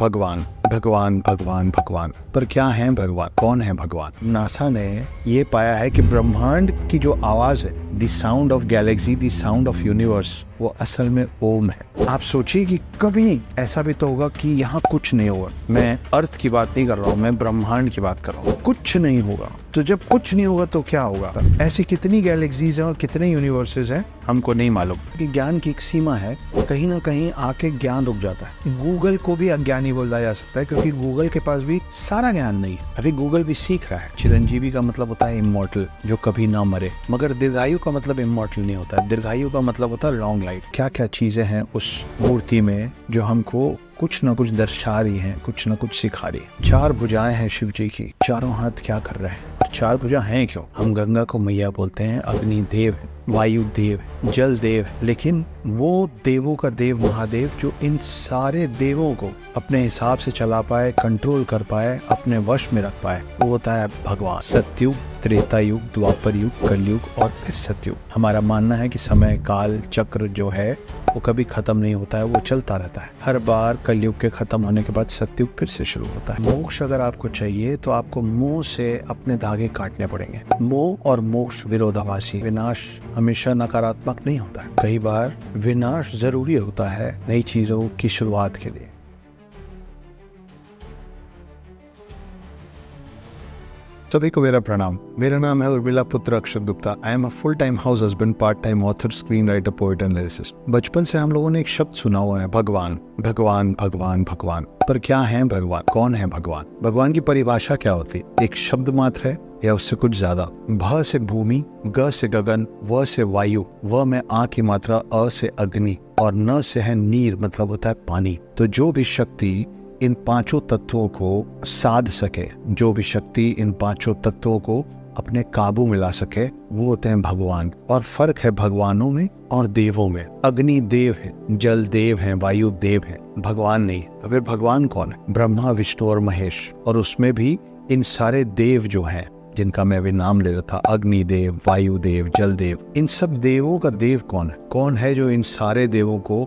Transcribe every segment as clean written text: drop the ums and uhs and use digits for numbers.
भगवान भगवान भगवान भगवान। पर क्या है भगवान? कौन है भगवान? नासा ने ये पाया है कि ब्रह्मांड की जो आवाज है, the sound of Galaxy, the sound of universe, वो असल में ओम है। आप सोचिए कि कभी ऐसा भी तो होगा कि यहाँ कुछ नहीं होगा। मैं अर्थ की बात नहीं कर रहा हूँ, मैं ब्रह्मांड की बात कर रहा हूँ। कुछ नहीं होगा। तो जब कुछ नहीं होगा तो क्या होगा? ऐसी कितनी गैलेक्सीज हैं और कितने यूनिवर्सेस हैं, हमको नहीं मालूम। कि ज्ञान की एक सीमा है, कहीं ना कहीं आके ज्ञान रुक जाता है। गूगल को भी अज्ञानी बोला जा सकता है, क्योंकि गूगल के पास भी सारा ज्ञान नहीं है। अभी गूगल भी सीख रहा है। चिरंजीवी का मतलब होता है इमॉर्टल, जो कभी ना मरे। मगर दीर्घायु का मतलब इमॉर्टल नहीं होता है। दीर्घायु का मतलब होता है लॉन्ग लाइफ। क्या क्या चीजें हैं उस मूर्ति में जो हमको कुछ न कुछ दर्शा रही हैं, कुछ न कुछ सिखा रही है। 4 भुजाएं हैं शिव जी की। चारों हाथ क्या कर रहे हैं? और 4 भुजा हैं क्यों? हम गंगा को मैया बोलते हैं, अग्नि देव है, वायु देव है, जल देव है, लेकिन वो देवों का देव महादेव जो इन सारे देवों को अपने हिसाब से चला पाए, कंट्रोल कर पाए, अपने वश में रख पाए, वो होता है भगवान। सतयुग, त्रेता युग, द्वापर युग, कलयुग और फिर सतयुग। हमारा मानना है कि समय काल चक्र जो है वो कभी खत्म नहीं होता है, वो चलता रहता है। हर बार कलयुग के खत्म होने के बाद सतयुग फिर से शुरू होता है। मोक्ष अगर आपको चाहिए तो आपको मोह से अपने धागे काटने पड़ेंगे। मोह और मोक्ष विरोधाभासी। विनाश हमेशा नकारात्मक नहीं होता है। कई बार विनाश जरूरी होता है नई चीजों की शुरुआत के लिए। सभी को मेरा प्रणाम। मेरा नाम है उर्मिला पुत्र अक्षर Gupta. I am a full time house husband, part time author, screen writer, poet and lyricist. बचपन से हम लोगों ने एक शब्द सुना हुआ है, भगवान भगवान भगवान भगवान। पर क्या है भगवान? कौन है भगवान? भगवान की परिभाषा क्या होती है? एक शब्द मात्र है या उससे कुछ ज्यादा? भ से भूमि, ग से गगन, व से वायु, व में आ की मात्रा, अ से अग्नि और न से है नीर, मतलब होता है पानी। तो जो भी शक्ति इन 5 तत्वों को साध सके, जो भी शक्ति इन 5 तत्वों को अपने काबू में ला सके, वो होते हैं भगवान। और फर्क है भगवानों में और देवों में। अग्नि देव है, जल देव है, वायु देव है, भगवान नहीं। तो फिर भगवान कौन है? ब्रह्मा, विष्णु और महेश। और उसमें भी इन सारे देव जो हैं, जिनका मैं अभी नाम ले रहा था, अग्नि देव, वायु देव, जल देव, इन सब देवों का देव कौन है? कौन है जो इन सारे देवों को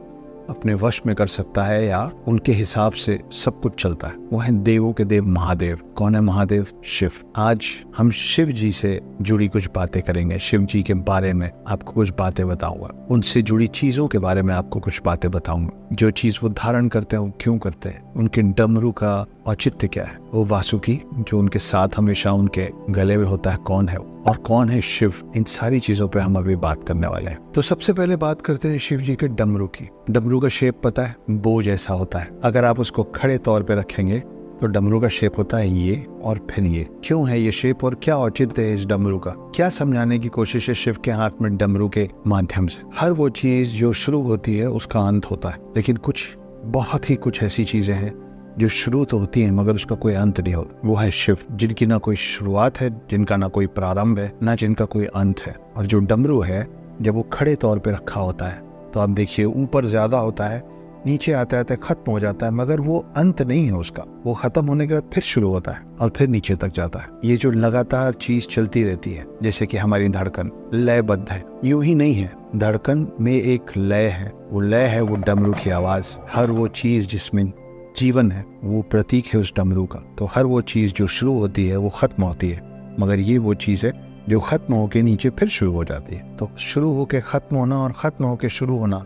अपने वश में कर सकता है या उनके हिसाब से सब कुछ चलता है? वो है देवों के देव महादेव। कौन है महादेव? शिव। आज हम शिव जी से जुड़ी कुछ बातें करेंगे। शिव जी के बारे में आपको कुछ बातें बताऊंगा। उनसे जुड़ी चीजों के बारे में आपको कुछ बातें बताऊंगा। जो चीज वो धारण करते हैं, वो क्यों करते हैं, उनके डमरू का औचित्य क्या है, वो वासुकी जो उनके साथ हमेशा उनके गले में होता है, कौन है वो, और कौन है शिव। इन सारी चीजों पे हम अभी बात करने वाले हैं। तो सबसे पहले बात करते हैं शिव जी के डमरू की। डमरू का शेप पता है? बो जैसा होता है। अगर आप उसको खड़े तौर पे रखेंगे तो डमरू का शेप होता है ये और फिर ये। क्यों है ये शेप और क्या औचित्य है इस डमरू का? क्या समझाने की कोशिश है शिव के हाथ में डमरू के माध्यम से? हर वो चीज जो शुरू होती है उसका अंत होता है, लेकिन कुछ ऐसी चीजें हैं जो शुरू तो होती है मगर उसका कोई अंत नहीं होता। वो है शिव, जिनकी ना कोई शुरुआत है, जिनका ना कोई प्रारंभ है, ना जिनका कोई अंत है। और जो डमरू है, जब वो खड़े तौर पे रखा होता है तो आप देखिए ऊपर ज्यादा होता है, नीचे आते आते खत्म हो जाता है, मगर वो अंत नहीं है उसका। वो खत्म होने के बाद फिर शुरू होता है और फिर नीचे तक जाता है। ये जो लगातार चीज चलती रहती है, जैसे कि हमारी धड़कन लयबद्ध है, यूं ही नहीं है। धड़कन में एक लय है, वो लय है वो डमरू की आवाज। हर वो चीज जिसमें जीवन है वो प्रतीक है उस डमरू का। तो हर वो चीज जो शुरू होती है वो खत्म होती है, मगर ये वो चीज है जो खत्म होके नीचे फिर शुरू हो जाती है। तो शुरू होके खत्म होना और खत्म होके शुरू होना,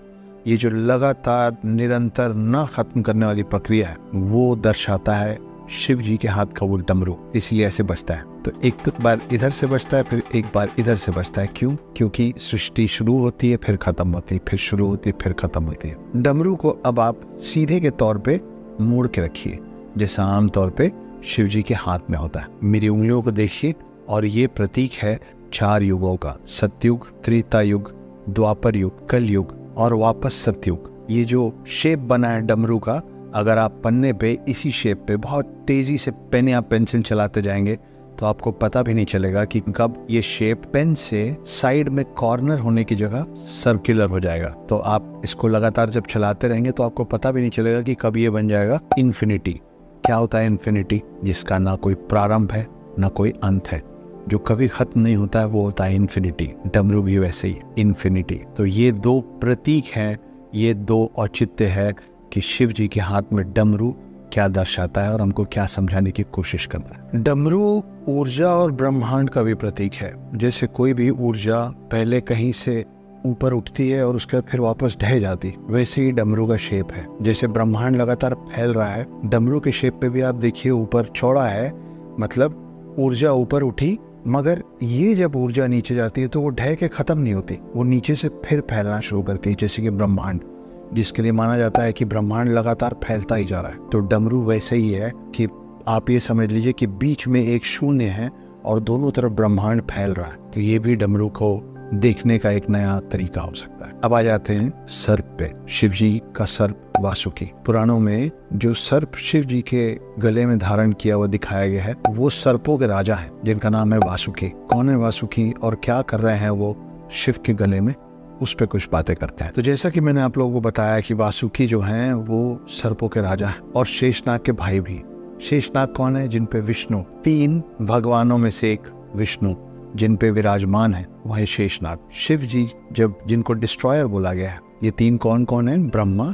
ये जो लगातार निरंतर न खत्म करने वाली प्रक्रिया है, वो दर्शाता है शिव जी के हाथ का वो डमरू। इसलिए ऐसे बजता है। तो एक बार इधर से बजता है, फिर एक बार इधर से बजता है। क्यों? क्योंकि सृष्टि शुरू होती है, फिर खत्म होती है, फिर शुरू होती है, फिर खत्म होती है। डमरू को अब आप सीधे के तौर पे मोड़ के रखिए, जैसा आमतौर पे शिव जी के हाथ में होता है। मेरी उंगलियों को देखिए और ये प्रतीक है 4 युगों का, सतयुग, त्रेता युग, द्वापर युग, कलयुग और वापस सतयुग। ये जो शेप बना है डमरू का, अगर आप पन्ने पे इसी शेप पे बहुत तेजी से पेन या पेंसिल चलाते जाएंगे तो आपको पता भी नहीं चलेगा कि कब ये शेप पेन से साइड में कॉर्नर होने की जगह सर्कुलर हो जाएगा। तो आप इसको लगातार जब चलाते रहेंगे तो आपको पता भी नहीं चलेगा कि कब ये बन जाएगा इन्फिनिटी। क्या होता है इन्फिनिटी? जिसका ना कोई प्रारंभ है ना कोई अंत है, जो कभी खत्म नहीं होता है, वो होता है इन्फिनिटी। डमरू भी वैसे ही इन्फिनिटी। तो ये 2 प्रतीक हैं, ये 2 औचित्य है कि शिव जी के हाथ में डमरू क्या दर्शाता है और हमको क्या समझाने की कोशिश करता है। डमरू ऊर्जा और ब्रह्मांड का भी प्रतीक है। जैसे कोई भी ऊर्जा पहले कहीं से ऊपर उठती है और उसके बाद फिर वापस ढह जाती, वैसे ही डमरू का शेप है। जैसे ब्रह्मांड लगातार फैल रहा है, डमरू के शेप पे भी आप देखिए ऊपर चौड़ा है, मतलब ऊर्जा ऊपर उठी, मगर ये जब ऊर्जा नीचे जाती है तो वो ढह के खत्म नहीं होती, वो नीचे से फिर फैलना शुरू करती है। जैसे कि ब्रह्मांड, जिसके लिए माना जाता है कि ब्रह्मांड लगातार फैलता ही जा रहा है, तो डमरू वैसे ही है कि आप ये समझ लीजिए कि बीच में एक शून्य है और दोनों तरफ ब्रह्मांड फैल रहा है। तो ये भी डमरू को देखने का एक नया तरीका हो सकता है। अब आ जाते हैं सर्प पे। शिव जी का सर्प वासुकी। पुराणों में जो सर्प शिव जी के गले में धारण किया हुआ दिखाया गया है, वो सर्पों के राजा हैं, जिनका नाम है वासुकी। कौन है वासुकी और क्या कर रहे हैं वो शिव के गले में, उस पे कुछ बातें करते हैं। तो जैसा कि मैंने आप लोगों को बताया कि वासुकी जो हैं वो सर्पों के राजा हैं और शेषनाग के भाई भी। शेषनाग कौन है? जिन पे विष्णु, 3 भगवानों में से एक विष्णु जिन पे विराजमान है, वो है शेषनाग। शिव जी जब जिनको डिस्ट्रॉयर बोला गया है, ये 3 कौन कौन है? Brahma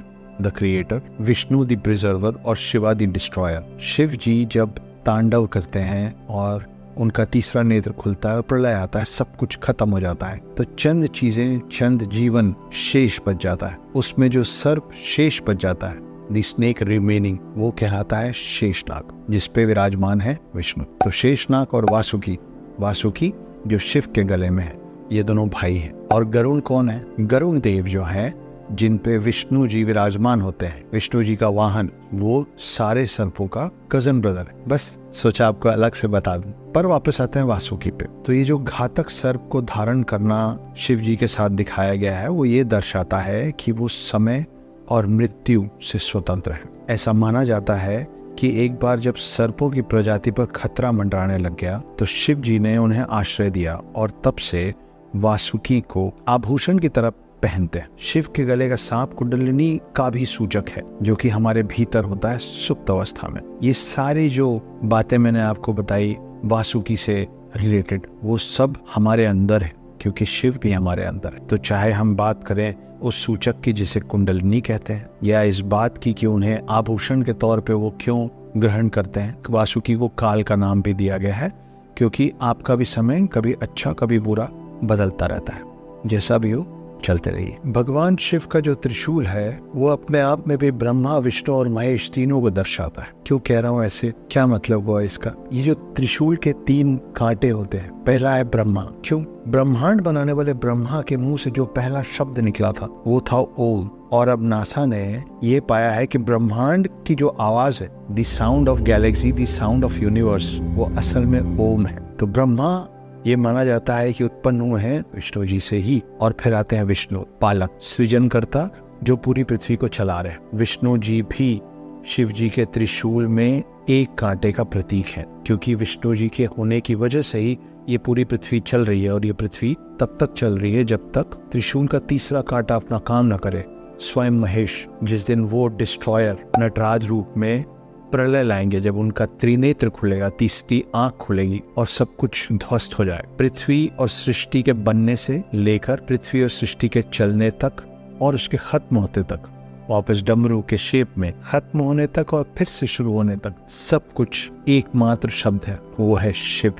the creator, Vishnu the preserver और शिवा द डिस्ट्रॉयर। शिव जी जब तांडव करते हैं और उनका तीसरा नेत्र खुलता है और प्रलय आता है, सब कुछ खत्म हो जाता है, तो चंद चीजें, चंद जीवन शेष बच जाता है। उसमें जो सर्प शेष बच जाता है, द स्नेक रिमेनिंग, वो कहलाता है शेषनाग, जिसपे विराजमान है विष्णु। तो शेषनाग और वासुकी, वासुकी जो शिव के गले में है, ये दोनों भाई हैं। और गरुण कौन है? गरुण देव जो है, जिन पे विष्णु जी विराजमान होते हैं, विष्णु जी का वाहन, वो सारे सर्पों का कजन ब्रदर है। बस सोचा आपको अलग से बता दूं। पर वापस आते हैं वासुकी पे। तो ये जो घातक सर्प को धारण करना शिव जी के साथ दिखाया गया है, वो ये दर्शाता है कि वो समय और मृत्यु से स्वतंत्र है। ऐसा माना जाता है कि एक बार जब सर्पों की प्रजाति पर खतरा मंडराने लग गया, तो शिव जी ने उन्हें आश्रय दिया और तब से वासुकी को आभूषण की तरह पहनते हैं। शिव के गले का सांप कुंडलिनी का भी सूचक है, जो कि हमारे भीतर होता है सुप्त अवस्था में। ये सारी जो बातें मैंने आपको बताई वासुकी से रिलेटेड, वो सब हमारे अंदर है, क्योंकि शिव भी हमारे अंदर है। तो चाहे हम बात करें उस सूचक की जिसे कुंडलिनी कहते हैं, या इस बात की कि उन्हें आभूषण के तौर पे वो क्यों ग्रहण करते हैं। वासुकी को काल का नाम भी दिया गया है, क्योंकि आपका भी समय कभी अच्छा कभी बुरा बदलता रहता है। जैसा भी हो, चलते रहिए। भगवान शिव का जो त्रिशूल है, वो अपने आप में भी ब्रह्मा, विष्णु और महेश तीनों को दर्शाता है। क्यों कह रहा हूँ ऐसे, क्या मतलब हुआ इसका? ये जो त्रिशूल के 3 कांटे होते हैं, पहला है ब्रह्मा। क्यों? ब्रह्मांड बनाने वाले ब्रह्मा के मुंह से जो पहला शब्द निकला था, वो था ओम। और अब नासा ने ये पाया है कि ब्रह्मांड की जो आवाज है, the sound of Galaxy, the sound of universe, वो असल में ओम है। तो ब्रह्मा ये माना जाता है कि उत्पन्न हुए हैं विष्णु जी से ही। और फिर आते हैं विष्णु, पालक, सृजनकर्ता, जो पूरी पृथ्वी को चला रहे हैं। विष्णु जी भी शिव जी के त्रिशूल में एक कांटे का प्रतीक है, क्योंकि विष्णु जी के होने की वजह से ही ये पूरी पृथ्वी चल रही है। और ये पृथ्वी तब तक चल रही है जब तक त्रिशूल का तीसरा कांटा अपना काम न करे। स्वयं महेश, जिस दिन वो डिस्ट्रॉयर नटराज रूप में प्रलय लाएंगे, जब उनका त्रिनेत्र खुलेगा, तीसरी आंख खुलेगी और सब कुछ ध्वस्त हो जाए। पृथ्वी और सृष्टि के बनने से लेकर पृथ्वी और सृष्टि के चलने तक और उसके खत्म होते तक, वापस डमरू के शेप में खत्म होने तक और फिर से शुरू होने तक, सब कुछ एकमात्र शब्द है, वो है शिव।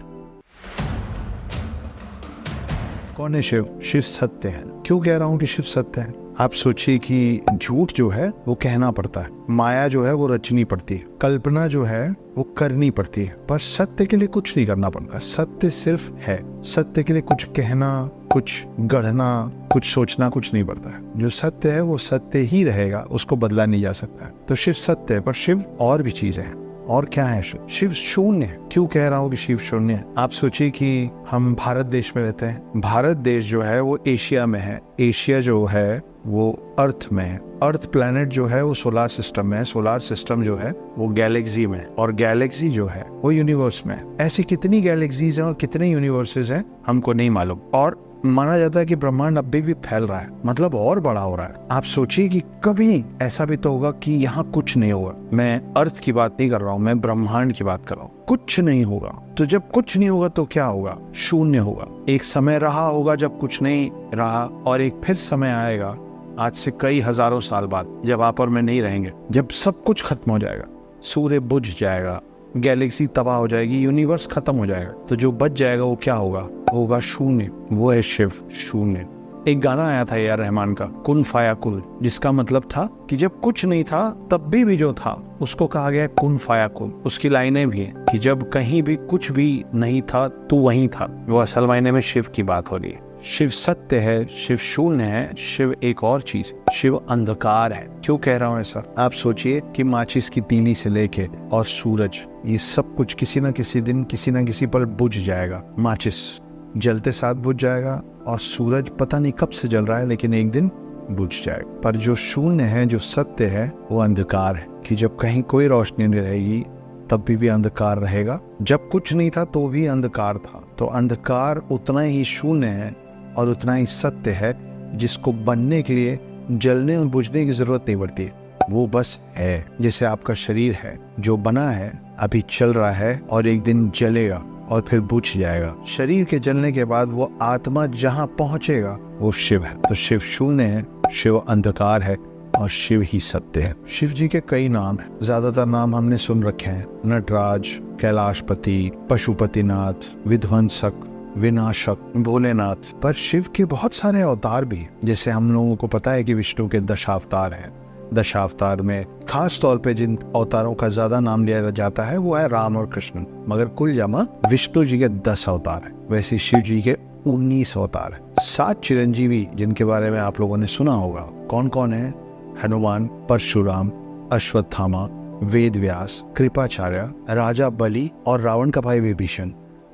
कौन है शिव? शिव सत्य है। क्यों कह रहा हूँ कि शिव सत्य है? आप सोचिए कि झूठ जो है वो कहना पड़ता है, माया जो है वो रचनी पड़ती है, कल्पना जो है वो करनी पड़ती है, पर सत्य के लिए कुछ नहीं करना पड़ता। सत्य सिर्फ है। सत्य के लिए कुछ कहना, कुछ गढ़ना, कुछ सोचना कुछ नहीं पड़ता है। जो सत्य है वो सत्य ही रहेगा, उसको बदला नहीं जा सकता है। तो शिव सत्य है, पर शिव और भी चीजें हैं। और क्या है शिव? शिव शून्य है। क्यों कह रहा हूँ कि शिव शून्य है? आप सोचिए कि हम भारत देश में रहते हैं। भारत देश जो है वो एशिया में है, एशिया जो है वो अर्थ में है, अर्थ प्लैनेट जो है वो सोलार सिस्टम में है, सोलार सिस्टम जो है वो गैलेक्सी में है, और गैलेक्सी जो है वो यूनिवर्स में है। ऐसी कितनी गैलेक्सीज हैं और कितने यूनिवर्सेस हैं हमको नहीं मालूम। और माना जाता है कि ब्रह्मांड अभी भी फैल रहा है, मतलब और बड़ा हो रहा है। आप सोचिए कि कभी ऐसा भी तो होगा कि यहाँ कुछ नहीं होगा। मैं अर्थ की बात नहीं कर रहा हूँ, मैं ब्रह्मांड की बात कर रहा हूँ। कुछ नहीं होगा। तो जब कुछ नहीं होगा तो क्या होगा? शून्य होगा। एक समय रहा होगा जब कुछ नहीं रहा, और एक फिर समय आएगा आज से कई हजारों साल बाद, जब आप और मैं नहीं रहेंगे, जब सब कुछ खत्म हो जाएगा। सूर्य बुझ जाएगा, गैलेक्सी तबाह हो जाएगी, यूनिवर्स खत्म हो जाएगा, तो जो बच जाएगा वो क्या होगा? होगा शून्य। वो है शिव, शून्य। एक गाना आया था ए आर रहमान का, कुन फाया कुल, जिसका मतलब था कि जब कुछ नहीं था तब भी जो था उसको कहा गया कुन फाया कुल। उसकी लाइनें भी हैं कि जब कहीं भी कुछ भी नहीं था तो वहीं था। वो असल मायने में शिव की बात हो रही है। शिव सत्य है, शिव शून्य है, शिव एक और चीज, शिव अंधकार है। क्यों कह रहा हूँ ऐसा? आप सोचिए कि माचिस की तीली से लेके और सूरज, ये सब कुछ किसी न किसी दिन किसी न किसी पल बुझ जाएगा। माचिस जलते साथ बुझ जाएगा और सूरज पता नहीं कब से जल रहा है लेकिन एक दिन बुझ जाएगा। पर जो शून्य है, जो सत्य है, वो अंधकार है कि जब कहीं कोई रोशनी नहीं रहेगी तब भी अंधकार रहेगा। जब कुछ नहीं था तो भी अंधकार था। तो अंधकार उतना ही शून्य है और उतना ही सत्य है, जिसको बनने के लिए जलने और बुझने की जरूरत नहीं पड़ती है, वो बस है। जैसे आपका शरीर है, जो बना है, अभी चल रहा है और एक दिन जलेगा और फिर बुझ जाएगा। शरीर के जलने के बाद वो आत्मा जहाँ पहुंचेगा वो शिव है। तो शिव शून्य है, शिव अंधकार है और शिव ही सत्य है। शिव जी के कई नाम हैं, ज्यादातर नाम हमने सुन रखे हैं, नटराज, कैलाशपति, पशुपतिनाथ, विध्वंसक, विनाशक, भोलेनाथ। पर शिव के बहुत सारे अवतार भी, जैसे हम लोगों को पता है कि विष्णु के दशावतार हैं। दशावतार में खास तौर पे जिन अवतारों का ज्यादा नाम लिया जाता है वो है राम और कृष्ण, मगर कुल जमा विष्णु जी के 10 अवतार है। वैसे शिव जी के 19 अवतार है। 7 चिरंजीवी जिनके बारे में आप लोगों ने सुना होगा, कौन कौन है? हनुमान, परशुराम, अश्वत्थामा, वेद व्यास, कृपाचार्य, राजा बलि और रावण का भाई विभीषण।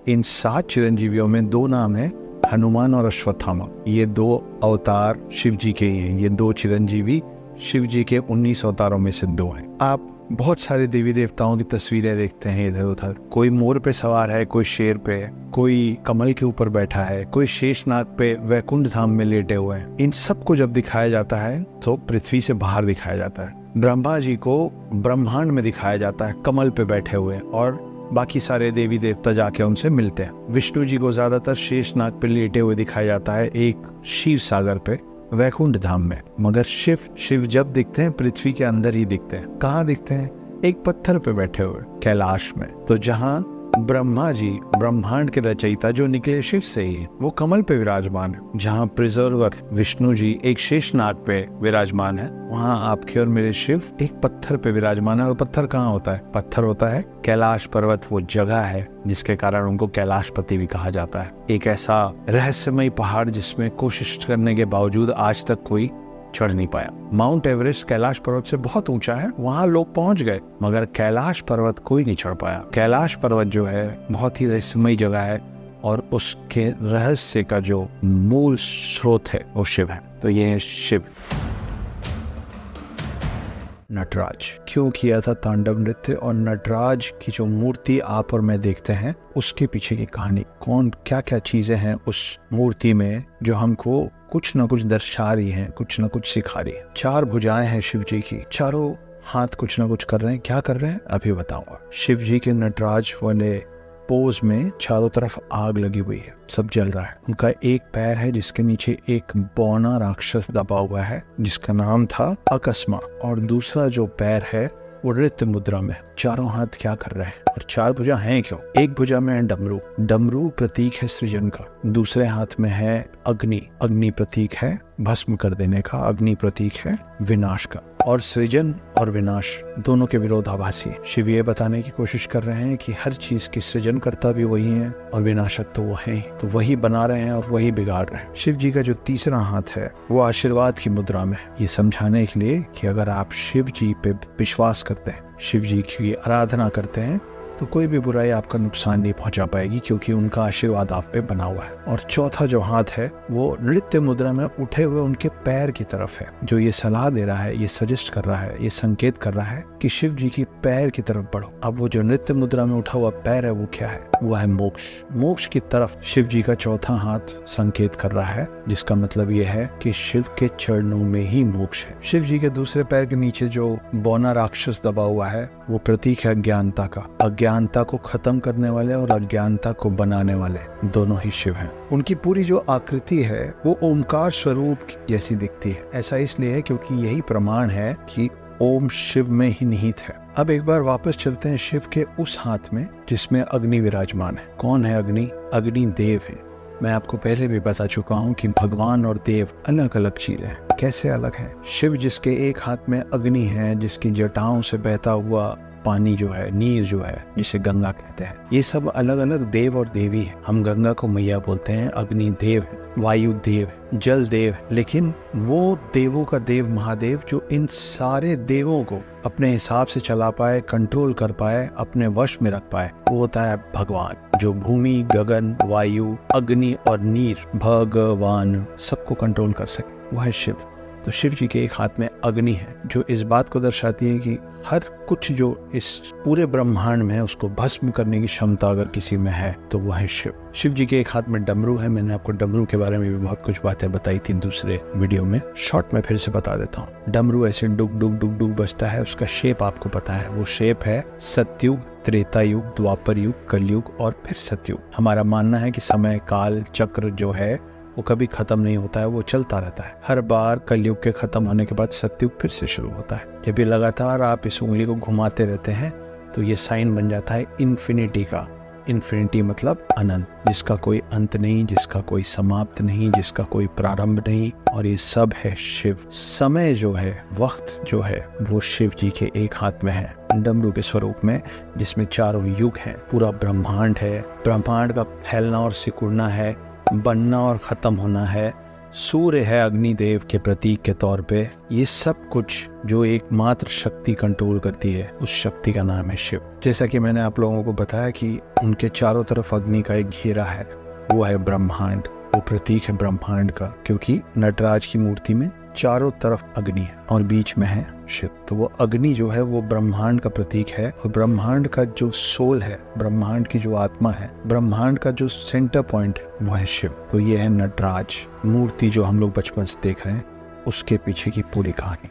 इन 7 चिरंजीवियों में 2 नाम है, हनुमान और अश्वत्थामा। ये 2 अवतार शिव जी के ही हैं। ये 2 चिरंजीवी शिव जी के 19 अवतारों में से 2 हैं। आप बहुत सारे देवी देवताओं की तस्वीरें देखते हैं इधर उधर। कोई मोर पे सवार है, कोई शेर पे, कोई कमल के ऊपर बैठा है, कोई शेषनाग पे वैकुंठ धाम में लेटे हुए हैं। इन सबको जब दिखाया जाता है तो पृथ्वी से बाहर दिखाया जाता है। ब्रह्मा जी को ब्रह्मांड में दिखाया जाता है कमल पे बैठे हुए, और बाकी सारे देवी देवता जाके उनसे मिलते हैं। विष्णु जी को ज्यादातर शेषनाग पे लेटे हुए दिखाया जाता है एक क्षीर सागर पे, वैकुंठ धाम में। मगर शिव जब दिखते हैं पृथ्वी के अंदर ही दिखते हैं। कहाँ दिखते हैं? एक पत्थर पे बैठे हुए कैलाश में। तो जहाँ ब्रह्मा जी, ब्रह्मांड के रचयिता जो निकले शिव से ही, वो कमल पे विराजमान है। जहाँ प्रिजर्वर विष्णु जी एक शेषनाग पे विराजमान है, वहाँ आपके और मेरे शिव एक पत्थर पे विराजमान है। और पत्थर कहाँ होता है? पत्थर होता है कैलाश पर्वत। वो जगह है जिसके कारण उनको कैलाशपति भी कहा जाता है। एक ऐसा रहस्यमय पहाड़ जिसमें कोशिश करने के बावजूद आज तक कोई चढ़ नहीं पाया। माउंट एवरेस्ट कैलाश पर्वत से बहुत ऊंचा है, वहां लोग पहुंच गए, मगर कैलाश पर्वत कोई नहीं चढ़ पाया। कैलाश पर्वत जो है बहुत ही रहस्यमय जगह है और उसके रहस्य का जो मूल स्रोत है वो शिव है। तो ये है शिव। नटराज क्यों किया था तांडव नृत्य, और नटराज की जो मूर्ति आप और मैं देखते हैं उसके पीछे की कहानी, कौन क्या क्या चीजें हैं उस मूर्ति में जो हमको कुछ ना कुछ दर्शा रही हैं, कुछ ना कुछ सिखा रही है। 4 भुजाएं हैं शिव जी की, चारों हाथ कुछ ना कुछ कर रहे हैं। क्या कर रहे हैं अभी बताऊंगा। शिव जी के नटराज वाले पोज में चारों तरफ आग लगी हुई है, सब जल रहा है। उनका एक पैर है जिसके नीचे एक बौना राक्षस दबा हुआ है जिसका नाम था अकस्मा, और दूसरा जो पैर है वो नृत्य मुद्रा में। चारों हाथ क्या कर रहे हैं और 4 भुजा हैं क्यों? एक भुजा में है डमरू, डमरू प्रतीक है सृजन का। दूसरे हाथ में है अग्नि, अग्नि प्रतीक है भस्म कर देने का, अग्नि प्रतीक है विनाश का। और सृजन और विनाश दोनों के विरोधाभासी है। शिव ये बताने की कोशिश कर रहे हैं कि हर चीज की सृजन करता भी वही है और विनाशक तो वो है ही। तो वही बना रहे हैं और वही बिगाड़ रहे हैं। शिव जी का जो तीसरा हाथ है वो आशीर्वाद की मुद्रा में, ये समझाने के लिए कि अगर आप शिव जी पे विश्वास करते हैं, शिव जी की आराधना करते हैं, तो कोई भी बुराई आपका नुकसान नहीं पहुंचा पाएगी, क्योंकि उनका आशीर्वाद आप पे बना हुआ है। और चौथा जो हाथ है वो नृत्य मुद्रा में उठे हुए उनके पैर की तरफ है, जो ये सलाह दे रहा है, ये सजेस्ट कर रहा है, ये संकेत कर रहा है कि शिव जी की पैर की तरफ बढ़ो। अब वो जो नृत्य मुद्रा में उठा हुआ पैर है वो क्या है? वो है मोक्ष। मोक्ष की तरफ शिव जी का चौथा हाथ संकेत कर रहा है, जिसका मतलब ये है कि शिव के चरणों में ही मोक्ष है। शिव जी के दूसरे पैर के नीचे जो बौना राक्षस दबा हुआ है वो प्रतीक है अज्ञानता का। अज्ञानता को खत्म करने वाले और अज्ञानता को बनाने वाले दोनों ही शिव हैं। उनकी पूरी जो आकृति है वो ओमकार स्वरूप जैसी दिखती है। ऐसा इसलिए है क्योंकि यही प्रमाण है कि ओम शिव में ही निहित है। अब एक बार वापस चलते हैं शिव के उस हाथ में जिसमें अग्नि विराजमान है। कौन है अग्नि? अग्नि देव है। मैं आपको पहले भी बता चुका हूँ कि भगवान और देव अलग अलग चीजें हैं। कैसे अलग है? शिव जिसके एक हाथ में अग्नि है, जिसकी जटाओं से बहता हुआ पानी जो है, नीर जो है, जिसे गंगा कहते हैं, ये सब अलग अलग देव और देवी है। हम गंगा को मैया बोलते हैं, अग्नि देव है, वायु देव है, जल देव है, लेकिन वो देवों का देव महादेव जो इन सारे देवों को अपने हिसाब से चला पाए, कंट्रोल कर पाए, अपने वश में रख पाए, वो होता है भगवान। जो भूमि, गगन, वायु, अग्नि और नीर, भगवान सबको कंट्रोल कर सके, वह है शिव। तो शिव जी के एक हाथ में अग्नि है, जो इस बात को दर्शाती है कि हर कुछ जो इस पूरे ब्रह्मांड में है उसको भस्म करने की क्षमता अगर किसी में है तो वह है शिव। शिव जी के एक हाथ में डमरू है। मैंने आपको डमरू के बारे में भी बहुत कुछ बातें बताई थी दूसरे वीडियो में, शॉर्ट में फिर से बता देता हूँ। डमरू ऐसे डुग डुग डुग डुग बजता है। उसका शेप आपको पता है, वो शेप है सतयुग, त्रेता युग, द्वापर युग, कलयुग और फिर सतयुग। हमारा मानना है कि समय काल चक्र जो है वो कभी खत्म नहीं होता है, वो चलता रहता है। हर बार कलयुग के खत्म होने के बाद सतयुग फिर से शुरू होता है। जब ये लगातार आप इस उंगली को घुमाते रहते हैं तो ये साइन बन जाता है इन्फिनिटी का। इन्फिनिटी मतलब अनंत, जिसका कोई अंत नहीं, जिसका कोई समाप्त नहीं, जिसका कोई प्रारंभ नहीं, और ये सब है शिव। समय जो है, वक्त जो है, वो शिव जी के एक हाथ में है, डमरू के स्वरूप में, जिसमें चारों युग है, पूरा ब्रह्मांड है, ब्रह्मांड का फैलना और सिकुड़ना है, बनना और खत्म होना है, सूर्य है अग्निदेव के प्रतीक के तौर पे। ये सब कुछ जो एकमात्र शक्ति कंट्रोल करती है, उस शक्ति का नाम है शिव। जैसा कि मैंने आप लोगों को बताया कि उनके चारों तरफ अग्नि का एक घेरा है, वो है ब्रह्मांड। वो प्रतीक है ब्रह्मांड का, क्योंकि नटराज की मूर्ति में चारों तरफ अग्नि है और बीच में है शिव। तो वो अग्नि जो है वो ब्रह्मांड का प्रतीक है, और ब्रह्मांड का जो सोल है, ब्रह्मांड की जो आत्मा है, ब्रह्मांड का जो सेंटर पॉइंट है, वो है शिव। तो ये है नटराज मूर्ति जो हम लोग बचपन से देख रहे हैं, उसके पीछे की पूरी कहानी।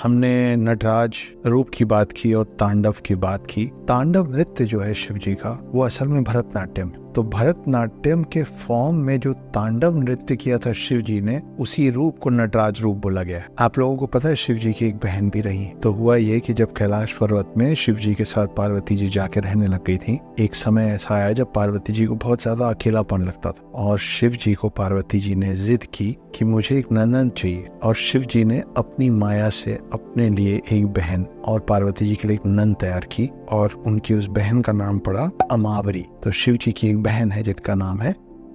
हमने नटराज रूप की बात की और तांडव की बात की। तांडव नृत्य जो है शिव जी का, वो असल में भरतनाट्यम। तो भरतनाट्यम के फॉर्म में जो तांडव नृत्य किया था शिव जी ने, उसी रूप को नटराज रूप बोला गया है। आप लोगों को पता है शिव जी की एक बहन भी रही। तो हुआ ये कि जब कैलाश पर्वत में शिव जी के साथ पार्वती जी जाके रहने लग गई थी, एक समय ऐसा आया जब पार्वती जी को बहुत ज्यादा अकेलापन लगता था, और शिव जी को पार्वती जी ने जिद की कि मुझे एक नंदन चाहिए, और शिव जी ने अपनी माया से अपने लिए एक बहन और पार्वती जी के लिए एक नंद तैयार की, और उनकी उस बहन का नाम पड़ा अमावरी। तो शिव जी की एक बहन है जिनका नाम है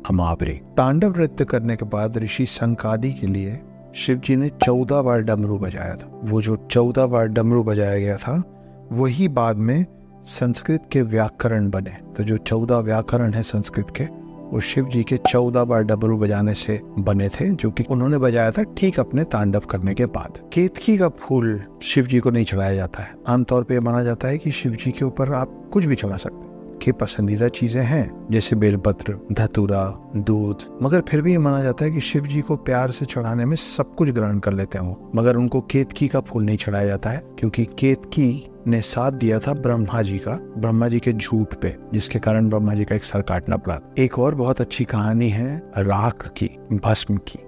अमावरी। तांडव नृत्य करने के बाद ऋषि संकादी के लिए शिव जी ने 14 बार डमरू बजाया था। वो जो 14 बार डमरू बजाया गया था, वही बाद में संस्कृत के व्याकरण बने। तो जो 14 व्याकरण है संस्कृत के, वो शिव जी के 14 बार डमरू बजाने से बने थे, जो कि उन्होंने बजाया था ठीक अपने तांडव करने के बाद। केतकी का फूल शिव जी को नहीं चढ़ाया जाता है। आमतौर पे माना जाता है कि शिव जी के ऊपर आप कुछ भी चढ़ा सकते हैं, कि पसंदीदा चीजें हैं जैसे बेलपत्र, धतूरा, दूध, मगर फिर भी ये माना जाता है कि शिव जी को प्यार से चढ़ाने में सब कुछ ग्रहण कर लेते हैं वो, मगर उनको केतकी का फूल नहीं चढ़ाया जाता है, क्योंकि केतकी ने साथ दिया था ब्रह्मा जी का, ब्रह्मा जी के झूठ पे, जिसके कारण ब्रह्मा जी का एक सर काटना पड़ा। एक और बहुत अच्छी कहानी है राख की, भस्म की,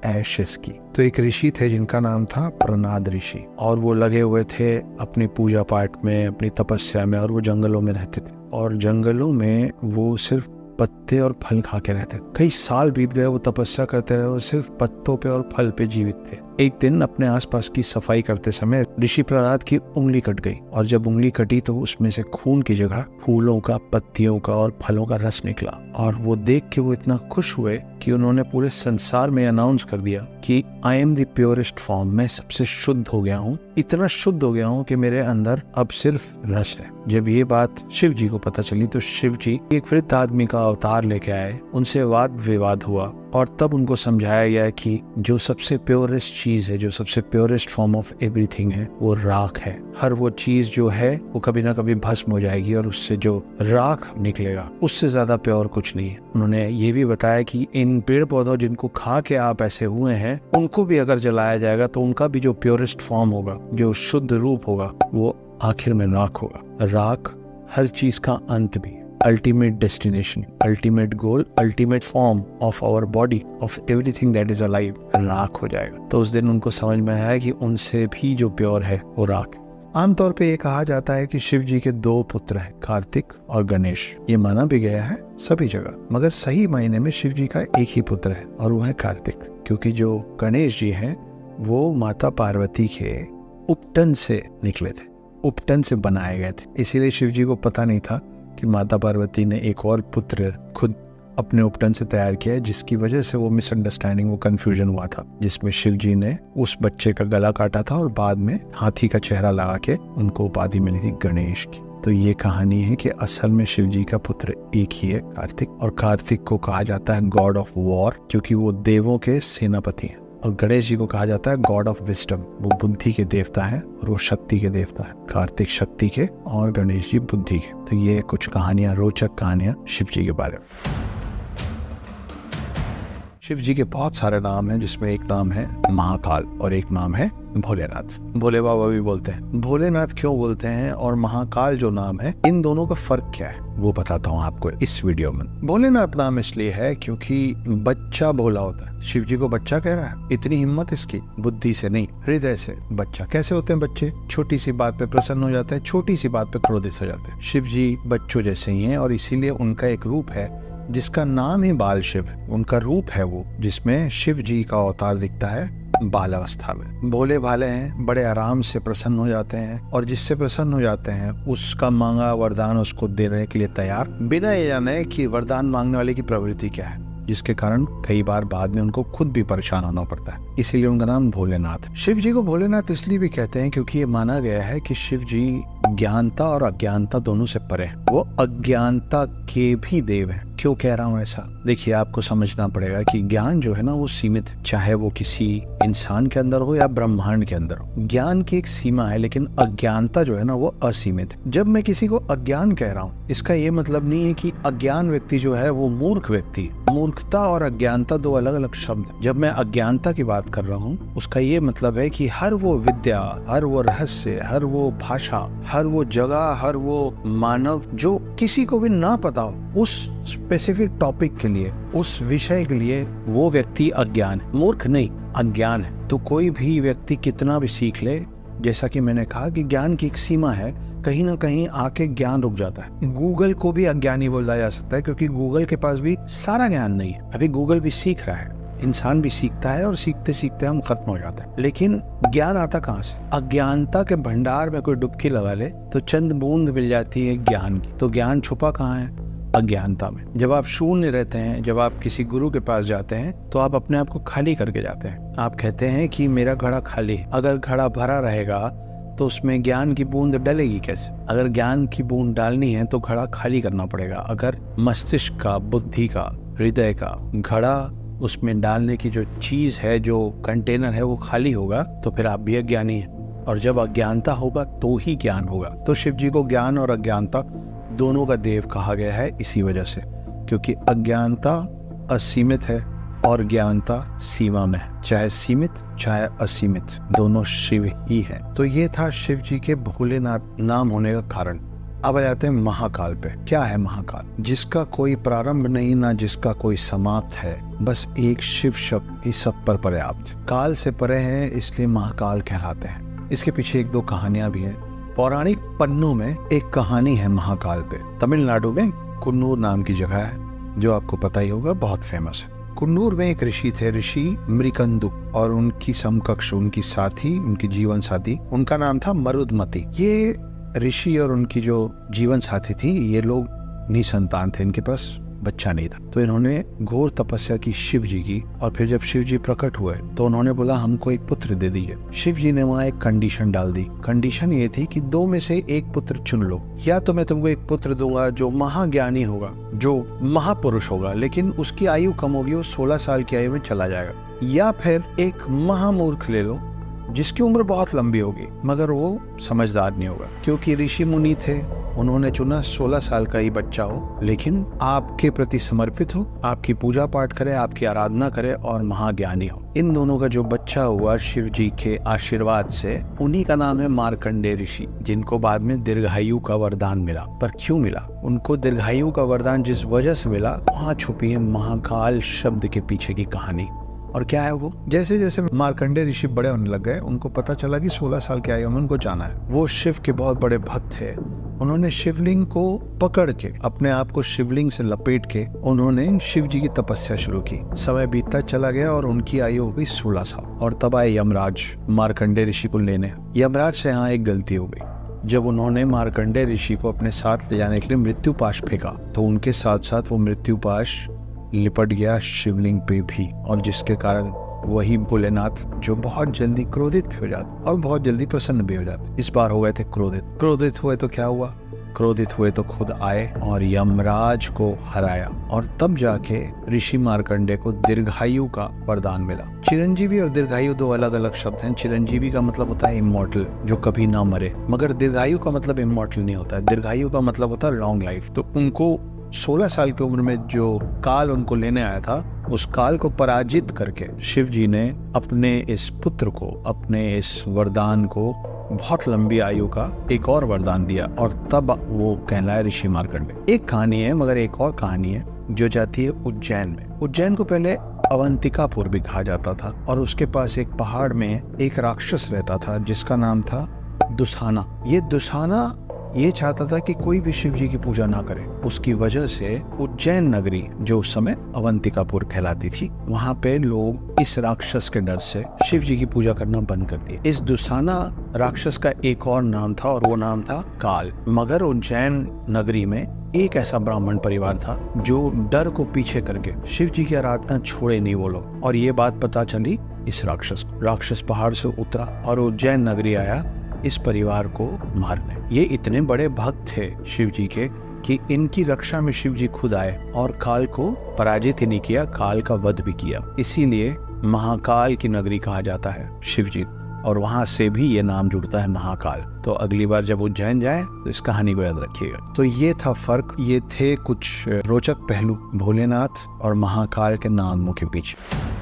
एशेस की। तो एक ऋषि थे जिनका नाम था प्रनाद ऋषि, और वो लगे हुए थे अपनी पूजा पाठ में, अपनी तपस्या में, और वो जंगलों में रहते थे, और जंगलों में वो सिर्फ पत्ते और फल खा के रहते। कई साल बीत गए, वो तपस्या करते रहे और सिर्फ पत्तों पे और फल पे जीवित थे। एक दिन अपने आसपास की सफाई करते समय ऋषि प्रहलाद की उंगली कट गई, और जब उंगली कटी तो उसमें से खून की जगह फूलों का, पत्तियों का और फलों का रस निकला। और वो देख के वो इतना खुश हुए कि उन्होंने पूरे संसार में अनाउंस कर दिया कि I am the purest form, मैं सबसे शुद्ध हो गया हूँ, इतना शुद्ध हो गया हूँ कि मेरे अंदर अब सिर्फ रस है। जब ये बात शिव जी को पता चली तो शिव जी एक वृद्ध आदमी का अवतार लेके आए, उनसे वाद विवाद हुआ, और तब उनको समझाया गया कि जो सबसे प्योरेस्ट चीज है, जो सबसे प्योरेस्ट फॉर्म ऑफ एवरीथिंग है, वो राख है। हर वो चीज जो है वो कभी ना कभी भस्म हो जाएगी, और उससे जो राख निकलेगा उससे ज्यादा प्योर कुछ नहीं है। उन्होंने ये भी बताया कि इन पेड़ पौधों जिनको खा के आप ऐसे हुए हैं, उनको भी अगर जलाया जाएगा तो उनका भी जो प्योरेस्ट फॉर्म होगा, जो शुद्ध रूप होगा, वो आखिर में राख होगा। राख हर चीज का अंत भी। Ultimate destination, ultimate goal, ultimate form of our body, of everything that is alive राख हो जाएगा। तो उस दिन उनको समझ में आया कि उनसे भी जो प्योर है वो राख है। आमतौर पे ये कहा जाता है कि शिव जी के 2 पुत्र हैं, कार्तिक और गणेश। ये माना भी गया है सभी जगह, मगर सही मायने में शिव जी का एक ही पुत्र है और वो है कार्तिक, क्योंकि जो गणेश जी हैं वो माता पार्वती के उपटन से निकले थे, उपटन से बनाए गए थे। इसीलिए शिव जी को पता नहीं था कि माता पार्वती ने एक और पुत्र खुद अपने उपटन से तैयार किया है, जिसकी वजह से वो मिसअंडरस्टैंडिंग, वो कंफ्यूजन हुआ था, जिसमें शिव जी ने उस बच्चे का गला काटा था और बाद में हाथी का चेहरा लगा के उनको उपाधि मिली थी गणेश की। तो ये कहानी है कि असल में शिव जी का पुत्र एक ही है, कार्तिक, और कार्तिक को कहा जाता है गॉड ऑफ वॉर, क्योंकि वो देवों के सेनापति हैं। और गणेश जी को कहा जाता है गॉड ऑफ विजडम, वो बुद्धि के देवता है और वो शक्ति के देवता है। कार्तिक शक्ति के और गणेश जी बुद्धि के। तो ये कुछ कहानियां, रोचक कहानियां शिव जी के बारे में। शिव जी के बहुत सारे नाम हैं, जिसमें एक नाम है महाकाल और एक नाम है भोलेनाथ। भोले बाबा भी बोलते हैं। भोलेनाथ क्यों बोलते हैं और महाकाल जो नाम है, इन दोनों का फर्क क्या है वो बताता हूँ आपको इस वीडियो में। भोलेनाथ नाम इसलिए है क्योंकि बच्चा भोला होता है। शिव जी को बच्चा कह रहा है, इतनी हिम्मत इसकी, बुद्धि से नहीं हृदय से। बच्चा कैसे होते हैं बच्चे? छोटी सी बात पे प्रसन्न हो जाते हैं, छोटी सी बात पे क्रोधित हो जाते हैं। शिव जी बच्चों जैसे ही हैं और इसीलिए उनका एक रूप है जिसका नाम ही बाल शिव। उनका रूप है वो, जिसमें शिव जी का अवतार दिखता है बाल अवस्था में। भोले भाले हैं, बड़े आराम से प्रसन्न हो जाते हैं और जिससे प्रसन्न हो जाते हैं उसका मांगा वरदान उसको देने के लिए तैयार, बिना ये जाने कि वरदान मांगने वाले की प्रवृत्ति क्या है, जिसके कारण कई बार बाद में उनको खुद भी परेशान होना पड़ता है। इसीलिए उनका नाम भोलेनाथ। शिव जी को भोलेनाथ इसलिए भी कहते हैं क्योंकि ये माना गया है कि शिव जी ज्ञानता और अज्ञानता दोनों से परे हैं। वो अज्ञानता के भी देव हैं। क्यों कह रहा हूँ ऐसा? देखिए, आपको समझना पड़ेगा कि ज्ञान जो है ना वो सीमित है, चाहे वो किसी इंसान के अंदर हो या ब्रह्मांड के अंदर हो। ज्ञान की एक सीमा है, लेकिन अज्ञानता जो है ना वो असीमित है। जब मैं किसी को अज्ञान कह रहा हूँ, इसका ये मतलब नहीं है कि अज्ञान व्यक्ति जो है वो मूर्ख व्यक्ति है। मूर्खता और अज्ञानता दो अलग अलग शब्द है। जब मैं अज्ञानता की बात कर रहा हूँ, उसका ये मतलब है कि हर वो विद्या, हर वो रहस्य, हर वो भाषा, हर वो जगह, हर वो मानव जो किसी को भी ना पता हो, उस स्पेसिफिक टॉपिक के लिए, उस विषय के लिए वो व्यक्ति अज्ञान है, मूर्ख नहीं, अज्ञान है। तो कोई भी व्यक्ति कितना भी सीख ले, जैसा कि मैंने कहा कि ज्ञान की एक सीमा है, कहीं ना कहीं आके ज्ञान रुक जाता है। गूगल को भी अज्ञानी बोला जा सकता है, क्योंकि गूगल के पास भी सारा ज्ञान नहीं है। अभी गूगल भी सीख रहा है, इंसान भी सीखता है और सीखते सीखते हम खत्म हो जाते हैं। लेकिन ज्ञान आता कहाँ से? अज्ञानता के भंडार में कोई डुबकी लगा ले तो चंद बूंद मिल जाती है ज्ञान की। तो ज्ञान छुपा कहाँ है? अज्ञानता में। जब आप शून्य रहते हैं, जब आप किसी गुरु के पास जाते हैं, तो आप अपने आप को खाली करके जाते हैं। आप कहते हैं कि मेरा घड़ा खाली है। अगर घड़ा भरा रहेगा तो उसमें ज्ञान की बूंद डलेगी कैसे? अगर ज्ञान की बूंद डालनी है तो घड़ा खाली करना पड़ेगा। अगर मस्तिष्क का, बुद्धि का, हृदय का घड़ा, उसमें डालने की जो चीज है, जो कंटेनर है, वो खाली होगा तो फिर आप भी अज्ञानी हैं। और जब अज्ञानता होगा तो ही ज्ञान होगा। तो शिव जी को ज्ञान और अज्ञानता दोनों का देव कहा गया है इसी वजह से, क्योंकि अज्ञानता असीमित है और ज्ञानता सीमा में है। चाहे सीमित चाहे असीमित, दोनों शिव ही है। तो ये था शिव जी के भोलेनाथ नाम होने का कारण। अब आ जाते हैं महाकाल पे। क्या है महाकाल? जिसका कोई प्रारंभ नहीं, ना जिसका कोई समाप्त है, बस एक शिव शब्द ही सब पर पर्याप्त। काल से परे है, इसलिए महाकाल कहलाते हैं। इसके पीछे एक दो कहानियां भी हैं। पौराणिक पन्नों में एक कहानी है महाकाल पे। तमिलनाडु में कुन्नूर नाम की जगह है, जो आपको पता ही होगा, बहुत फेमस है। कुन्नूर में एक ऋषि थे, ऋषि मृकंदु, और उनकी समकक्ष, उनकी साथी, उनकी जीवन साथी, उनका नाम था मरुदमती। ये ऋषि और उनकी जो जीवन साथी थी, ये लोग निसंतान थे, इनके पास बच्चा नहीं था। तो इन्होंने घोर तपस्या की शिव जी की, और फिर जब शिव जी प्रकट हुए तो उन्होंने बोला हमको एक पुत्र दे दीजिए। शिव जी ने वहाँ एक कंडीशन डाल दी। कंडीशन ये थी कि दो में से एक पुत्र चुन लो, या तो मैं तुमको एक पुत्र दूंगा जो महाज्ञानी होगा, जो महापुरुष होगा, लेकिन उसकी आयु कम होगी, वो 16 साल की आयु में चला जाएगा, या फिर एक महामूर्ख ले लो जिसकी उम्र बहुत लंबी होगी मगर वो समझदार नहीं होगा। क्योंकि ऋषि मुनि थे, उन्होंने चुना 16 साल का ही बच्चा हो, लेकिन आपके प्रति समर्पित हो, आपकी पूजा पाठ करे, आपकी आराधना करे और महाज्ञानी हो। इन दोनों का जो बच्चा हुआ शिव जी के आशीर्वाद से, उन्हीं का नाम है मार्कंडेय ऋषि, जिनको बाद में दीर्घायु का वरदान मिला। पर क्यों मिला उनको दीर्घायु का वरदान? जिस वजह से मिला, वहाँ छुपी है महाकाल शब्द के पीछे की कहानी। और क्या है वो? जैसे जैसे मार्कंडेय ऋषि बड़े होने लग गए, उनको पता चला कि 16 साल की आयु में उनको जाना है। वो शिव के बहुत बड़े भक्त थे। उन्होंने शिवलिंग को पकड़ के, अपने आप को शिवलिंग से लपेट के, उन्होंने शिव जी की तपस्या शुरू की। समय बीतता चला गया और उनकी आयु हो गई 16 साल। और तब आए यमराज मार्कंडेय ऋषि को लेने। यमराज से यहाँ एक गलती हो गई। जब उन्होंने मार्कंडेय ऋषि को अपने साथ ले जाने के लिए मृत्यु पाश फेंका, तो उनके साथ साथ वो मृत्यु पाश लिपट गया शिवलिंग पे भी, और जिसके कारण वही भोलेनाथ जो बहुत जल्दी क्रोधित भी हो जाते और बहुत जल्दी प्रसन्न भी हो जाते, इस बार हो गए थे क्रोधित हुए तो क्या हुआ? क्रोधित हुए तो खुद आए और यमराज को हराया, और तब जाके ऋषि मार्कंडेय को दीर्घायु का वरदान मिला। चिरंजीवी और दीर्घायु दो अलग अलग शब्द हैं। चिरंजीवी का मतलब होता है इमॉर्टल, जो कभी ना मरे, मगर दीर्घायु का मतलब इमॉर्टल नहीं होता है। दीर्घायु का मतलब होता है लॉन्ग लाइफ। तो उनको 16 साल की उम्र में जो काल उनको लेने आया था, उस काल को पराजित करके शिव जी ने अपने इस पुत्र को, अपने इस वरदान को, बहुत लंबी आयु का एक और वरदान दिया, और तब वो कहलाए ऋषि मार्कंडेय। एक कहानी है, मगर एक और कहानी है जो जाती है उज्जैन में। उज्जैन को पहले अवंतिकापुर भी कहा जाता था, और उसके पास एक पहाड़ में एक राक्षस रहता था जिसका नाम था दुसाना। ये दुसाना ये चाहता था कि कोई भी शिव जी की पूजा ना करे। उसकी वजह से उज्जैन नगरी, जो उस समय अवंतिकापुर कहलाती थी, वहाँ पे लोग इस राक्षस के डर से शिव जी की पूजा करना बंद कर दिए। इस दुसाना राक्षस का एक और नाम था, और वो नाम था काल। मगर उज्जैन नगरी में एक ऐसा ब्राह्मण परिवार था जो डर को पीछे करके शिव जी की आराधना छोड़े नहीं वो लोग। और ये बात पता चली इस राक्षस को। राक्षस पहाड़ से उतरा और उज्जैन नगरी आया इस परिवार को मारने। ये इतने बड़े भक्त थे शिव जी के कि इनकी रक्षा में शिव जी खुद आए और काल को पराजित ही नहीं किया, काल का वध भी किया। इसीलिए महाकाल की नगरी कहा जाता है शिव जी, और वहां से भी ये नाम जुड़ता है महाकाल। तो अगली बार जब उज्जैन जाए तो इस कहानी को याद रखिएगा। तो ये था फर्क, ये थे कुछ रोचक पहलू भोलेनाथ और महाकाल के नामों के पीछे।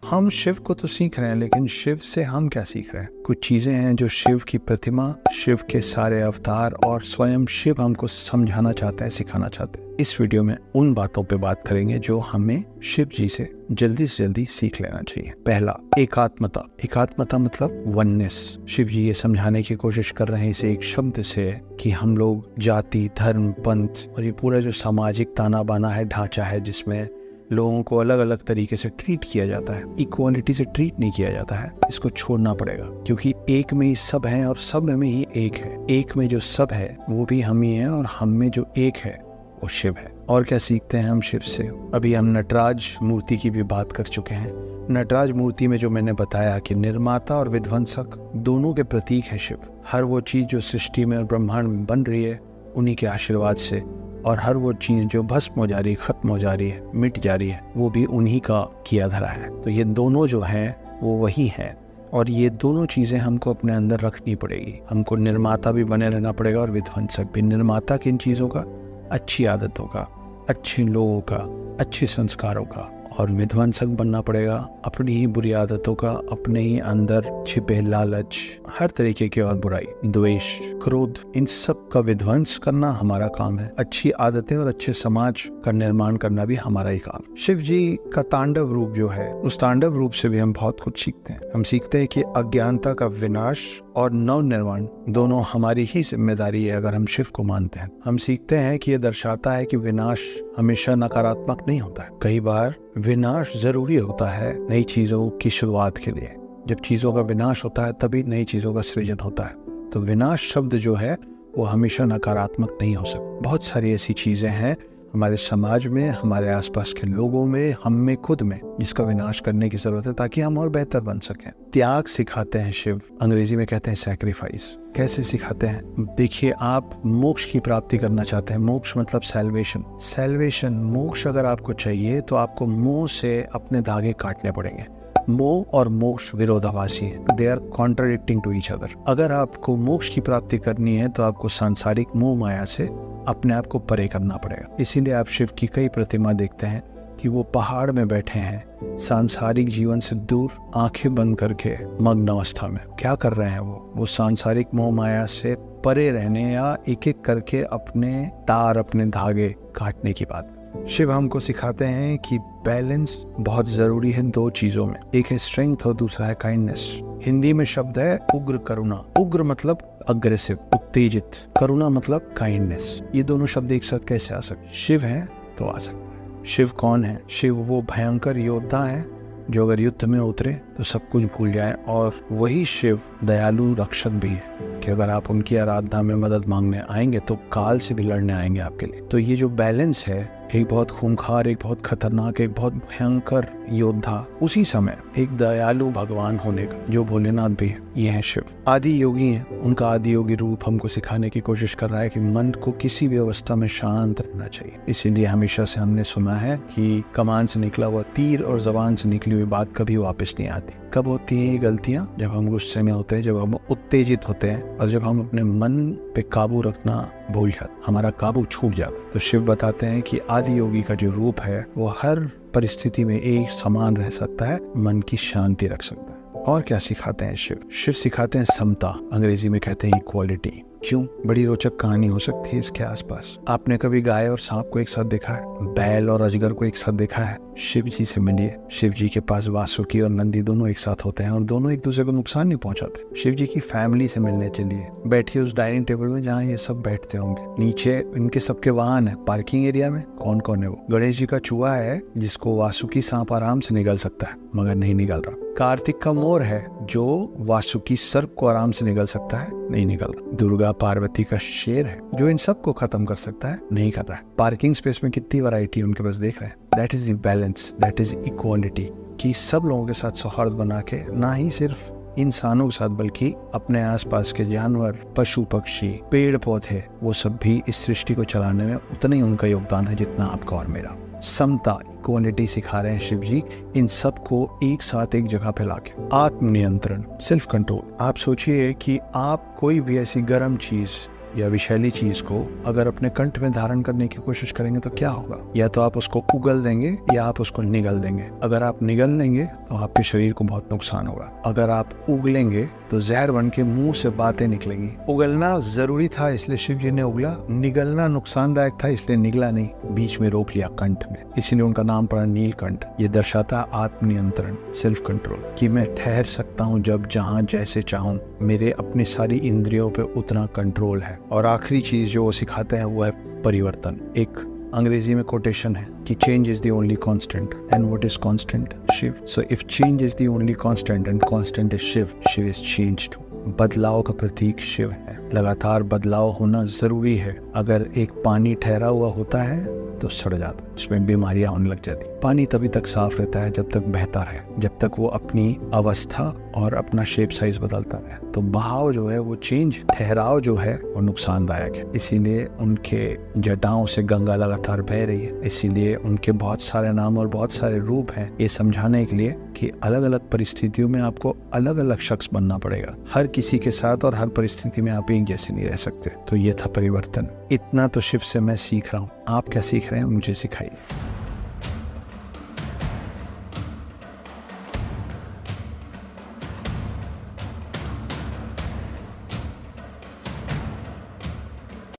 हम शिव को तो सीख रहे हैं, लेकिन शिव से हम क्या सीख रहे हैं? कुछ चीजें हैं जो शिव की प्रतिमा, शिव के सारे अवतार और स्वयं शिव हमको समझाना चाहते हैं, सिखाना चाहते हैं। इस वीडियो में उन बातों पे बात करेंगे जो हमें शिव जी से जल्दी सीख लेना चाहिए। पहला, एकात्मता। एकात्मता मतलब वननेस। शिव जी ये समझाने की कोशिश कर रहे हैं इसे एक शब्द से कि हम लोग जाति, धर्म, पंथ और ये पूरा जो सामाजिक ताना बाना है, ढांचा है, जिसमें लोगों को अलग अलग तरीके से ट्रीट किया जाता है, इक्वालिटी से ट्रीट नहीं किया जाता है, इसको छोड़ना पड़ेगा। क्योंकि एक में ही सब है और सब में ही एक है। एक में जो सब है वो भी हम ही हैं, और हम में जो एक है वो शिव है। और क्या सीखते हैं हम शिव से? अभी हम नटराज मूर्ति की भी बात कर चुके हैं। नटराज मूर्ति में जो मैंने बताया कि निर्माता और विध्वंसक दोनों के प्रतीक है शिव। हर वो चीज जो सृष्टि में और ब्रह्मांड में बन रही है उन्हीं के आशीर्वाद से, और हर वो चीज जो भस्म हो जा रही है, खत्म हो जा रही है, मिट जा रही है, वो भी उन्हीं का किया धरा है। तो ये दोनों जो हैं वो वही है, और ये दोनों चीजें हमको अपने अंदर रखनी पड़ेगी। हमको निर्माता भी बने रहना पड़ेगा और विध्वंसक भी। निर्माता किन चीजों का? अच्छी आदतों का, अच्छे लोगों का, अच्छे संस्कारों का। और विध्वंसक बनना पड़ेगा अपनी ही बुरी आदतों का, अपने ही अंदर छिपे लालच, हर तरीके की और बुराई, द्वेष, क्रोध, इन सब का विध्वंस करना हमारा काम है। अच्छी आदतें और अच्छे समाज का निर्माण करना भी हमारा ही काम। शिव जी का तांडव रूप जो है, उस तांडव रूप से भी हम बहुत कुछ सीखते हैं। हम सीखते हैं कि अज्ञानता का विनाश और नव निर्माण दोनों हमारी ही जिम्मेदारी है अगर हम शिव को मानते हैं। हम सीखते हैं कि ये दर्शाता है कि विनाश हमेशा नकारात्मक नहीं होता है। कई बार विनाश जरूरी होता है नई चीजों की शुरुआत के लिए। जब चीजों का विनाश होता है तभी नई चीजों का सृजन होता है। तो विनाश शब्द जो है वो हमेशा नकारात्मक नहीं हो सकता। बहुत सारी ऐसी चीजें हैं हमारे समाज में, हमारे आसपास के लोगों में, हम में खुद में, जिसका विनाश करने की जरूरत है ताकि हम और बेहतर बन सकें। त्याग सिखाते हैं शिव, अंग्रेजी में कहते हैं सैक्रिफाइस। कैसे सिखाते हैं? देखिए, आप मोक्ष की प्राप्ति करना चाहते हैं। मोक्ष मतलब सैल्वेशन। मोक्ष अगर आपको चाहिए तो आपको मुंह से अपने धागे काटने पड़ेंगे। मोह और मोक्ष विरोधाभासी है, they are contradicting to each other. अगर आपको मोक्ष की प्राप्ति करनी है तो आपको सांसारिक मोह माया से अपने आप को परे करना पड़ेगा। इसीलिए आप शिव की कई प्रतिमा देखते हैं कि वो पहाड़ में बैठे हैं, सांसारिक जीवन से दूर, आंखें बंद करके मग्न अवस्था में। क्या कर रहे हैं वो सांसारिक मोह माया से परे रहने या एक एक करके अपने तार, अपने धागे काटने की बात। शिव हमको सिखाते हैं कि बैलेंस बहुत जरूरी है दो चीजों में, एक है स्ट्रेंथ और दूसरा है काइंडनेस। हिंदी में शब्द है उग्र करुणा। उग्र मतलब अग्रेसिव, उत्तेजित, करुणा मतलब काइंडनेस। ये दोनों शब्द एक साथ कैसे आ सकते? शिव है तो आ सकते। शिव कौन है? शिव वो भयंकर योद्धा है जो अगर युद्ध में उतरे तो सब कुछ भूल जाए, और वही शिव दयालु रक्षक भी है कि अगर आप उनकी आराधना में मदद मांगने आएंगे तो काल से भी लड़ने आएंगे आपके लिए। तो ये जो बैलेंस है, एक बहुत खूंखार, एक बहुत खतरनाक, एक बहुत भयंकर योद्धा, उसी समय एक दयालु भगवान होने का, जो भोलेनाथ भी है, ये है शिव। आदि योगी हैं, उनका आदि योगी रूप हमको सिखाने की कोशिश कर रहा है कि मन को किसी भी अवस्था में शांत रहना चाहिए। इसीलिए हमेशा से हमने सुना है कि कमान से निकला हुआ तीर और जबान से निकली हुई बात कभी वापस नहीं आती। कब होती है ये गलतियां? जब हम गुस्से में होते हैं, जब हम उत्तेजित होते हैं, और जब हम अपने मन पे काबू रखना भूल जाते, हमारा काबू छूट जाता। तो शिव बताते हैं कि आदि योगी का जो रूप है वो हर परिस्थिति में एक समान रह सकता है, मन की शांति रख सकता है। और क्या सिखाते हैं शिव? शिव सिखाते हैं समता, अंग्रेजी में कहते हैं इक्वालिटी। क्यों? बड़ी रोचक कहानी हो सकती है इसके आसपास। आपने कभी गाय और सांप को एक साथ देखा है? बैल और अजगर को एक साथ देखा है? शिव जी से मिलिए। शिव जी के पास वासुकी और नंदी दोनों एक साथ होते हैं और दोनों एक दूसरे को नुकसान नहीं पहुंचाते। शिव जी की फैमिली से मिलने चलिए, बैठिए उस डाइनिंग टेबल में जहाँ ये सब बैठते होंगे। नीचे इनके सबके वाहन है, पार्किंग एरिया में कौन कौन है वो? गणेश जी का चूहा है जिसको वासुकी सांप आराम से निगल सकता है मगर नहीं निगल रहा। कार्तिक का मोर है जो वासुकी सर्प को आराम से निगल सकता है, नहीं निगल रहा। दुर्गा पार्वती का शेर है जो इन सबको खत्म कर सकता है, नहीं कर रहा है। पार्किंग स्पेस में कितनी वैरायटी उनके पास, देख रहे हैं। That is the balance, that is equality, कि सब लोगों के साथ सौहार्द बना के, ना ही सिर्फ इंसानों के साथ बल्कि अपने आसपास के जानवर, पशु पक्षी, पेड़ पौधे, वो सब भी इस सृष्टि को चलाने में उतना ही उनका योगदान है जितना आपका और मेरा। समता, इक्वालिटी सिखा रहे हैं शिव जी, इन सब को एक साथ एक जगह पे लाके। आत्मनियंत्रण, सेल्फ कंट्रोल। आप सोचिए कि आप कोई भी ऐसी गर्म चीज या विषैली चीज को अगर अपने कंठ में धारण करने की कोशिश करेंगे तो क्या होगा? या तो आप उसको उगल देंगे या आप उसको निगल देंगे। अगर आप निगल लेंगे तो आपके शरीर को बहुत नुकसान होगा। अगर आप उगलेंगे तो जहर बन के मुंह से बातें निकलेंगी। उगलना जरूरी था इसलिए शिव जी ने उगला, निगलना नुकसानदायक था इसलिए निगला नहीं, बीच में रोक लिया कंठ में, इसीलिए उनका नाम पड़ा नीलकंठ। ये दर्शाता आत्मनियंत्रण, सेल्फ कंट्रोल, कि मैं ठहर सकता हूँ जब, जहाँ, जैसे चाहूँ। मेरे अपनी सारी इंद्रियों पे उतना कंट्रोल है। और आखिरी चीज जो वो सिखाते हैं वो है परिवर्तन। एक अंग्रेजी में कोटेशन है कि change is the only constant, and what is constant? Shiva. So if change is the only constant and constant is Shiva, Shiva is changed. बदलाव का प्रतीक शिव है। लगातार बदलाव होना जरूरी है। अगर एक पानी ठहरा हुआ होता है तो सड़ जाता है, उसमें बीमारियां होने लग जाती। पानी तभी तक साफ रहता है जब तक बहता है, जब तक वो अपनी अवस्था और अपना शेप साइज बदलता है। तो बहाव जो है वो चेंज, ठहराव जो है वो नुकसानदायक है। इसीलिए उनके जटाओं से गंगा लगातार बह रही है, इसीलिए उनके बहुत सारे नाम और बहुत सारे रूप हैं, ये समझाने के लिए कि अलग अलग परिस्थितियों में आपको अलग अलग शख्स बनना पड़ेगा। हर किसी के साथ और हर परिस्थिति में आप एक जैसे नहीं रह सकते। तो ये था परिवर्तन। इतना तो शिव से मैं सीख रहा हूँ, आप क्या सीख रहे हैं मुझे सिखाइए।